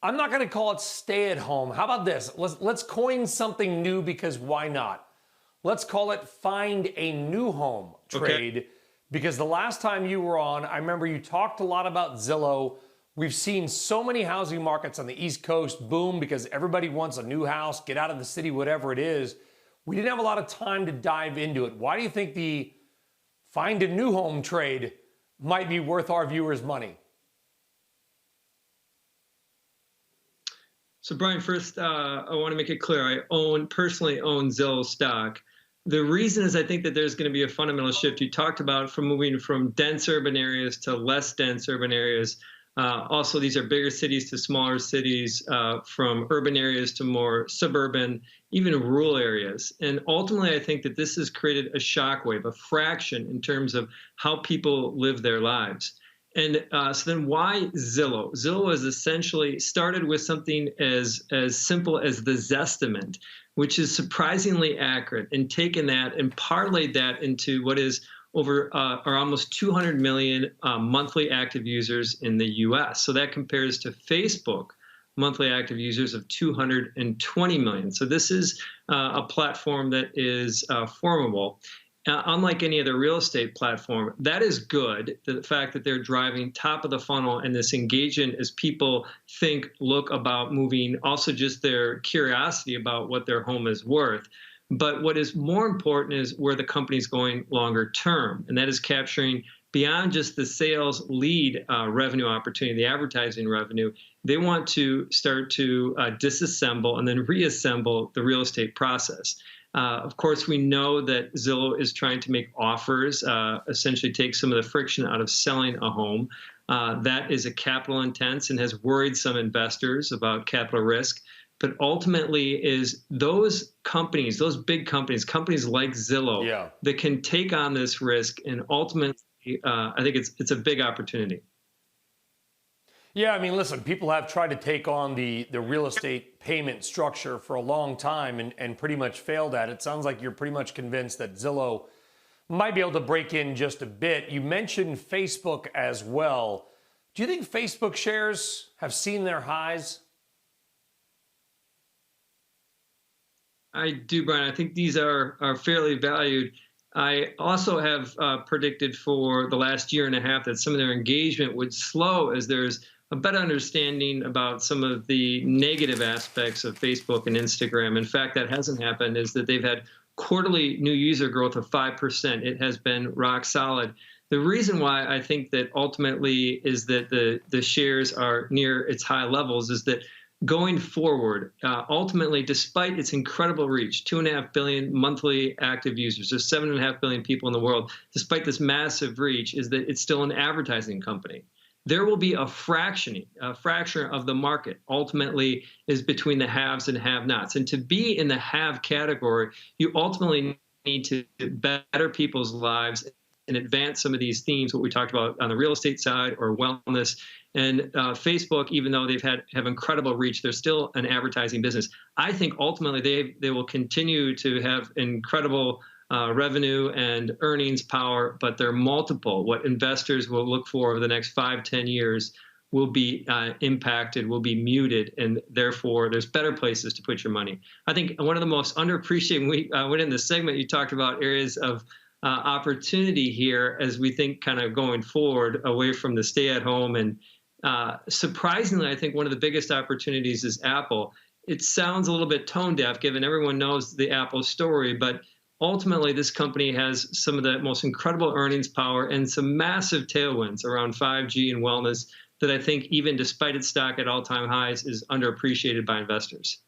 I'm not going to call it stay at home. How about this? Let's coin something new, because why not? Let's call it find a new home trade. Okay. Because the last time you were on, I remember you talked a lot about Zillow. We've seen so many housing markets on the East Coast boom because everybody wants a new house, get out of the city, whatever it is. We didn't have a lot of time to dive into it. Why do you think the find a new home trade might be worth our viewers' money? So Brian, first, I want to make it clear, I personally own Zillow stock. The reason is I think that there's going to be a fundamental shift. You talked about from moving from dense urban areas to less dense urban areas. Also, these are bigger cities to smaller cities, from urban areas to more suburban, even rural areas. And ultimately, I think that this has created a shockwave, a fraction in terms of how people live their lives. And so then why Zillow? Zillow is essentially started with something as simple as the Zestimate, which is surprisingly accurate, and taken that and parlayed that into what is over or almost 200 million monthly active users in the US. So that compares to Facebook monthly active users of 220 million. So this is a platform that is formidable. Unlike any other real estate platform, that is good. The fact that they're driving top of the funnel and this engagement as people think, look about moving, also just their curiosity about what their home is worth. But what is more important is where the company's going longer term, and that is capturing beyond just the sales lead revenue opportunity, the advertising revenue. They want to start to disassemble and then reassemble the real estate process. Of course, we know that Zillow is trying to make offers, essentially take some of the friction out of selling a home. That is a capital intense and has worried some investors about capital risk. But ultimately is those companies, those big companies, companies like Zillow, that can take on this risk, and ultimately, I think it's a big opportunity. Yeah, I mean, listen, people have tried to take on the real estate payment structure for a long time and pretty much failed at it. It sounds like you're pretty much convinced that Zillow might be able to break in just a bit. You mentioned Facebook as well. Do you think Facebook shares have seen their highs? I do, Brian. I think these are fairly valued. I also have predicted for the last year and a half that some of their engagement would slow as there's a better understanding about some of the negative aspects of Facebook and Instagram. In fact, that hasn't happened, is that they've had quarterly new user growth of 5%. It has been rock solid. The reason why I think that ultimately is that the shares are near its high levels is that going forward, ultimately, despite its incredible reach, 2.5 billion monthly active users, there's 7.5 billion people in the world, despite this massive reach, is that it's still an advertising company. There will be a fraction of the market ultimately is between the haves and have-nots. And to be in the have category, you ultimately need to better people's lives and advance some of these themes, what we talked about on the real estate side or wellness. And Facebook, even though have incredible reach, they're still an advertising business. I think ultimately they will continue to have incredible revenue and earnings power, but their multiple, what investors will look for over the next 5-10 years, will be impacted, will be muted, and therefore there's better places to put your money. I think one of the most underappreciated, within the segment, you talked about areas of opportunity here as we think kind of going forward away from the stay at home. And surprisingly, I think one of the biggest opportunities is Apple. It sounds a little bit tone deaf given everyone knows the Apple story, but ultimately this company has some of the most incredible earnings power and some massive tailwinds around 5G and wellness that I think even despite its stock at all-time highs is underappreciated by investors.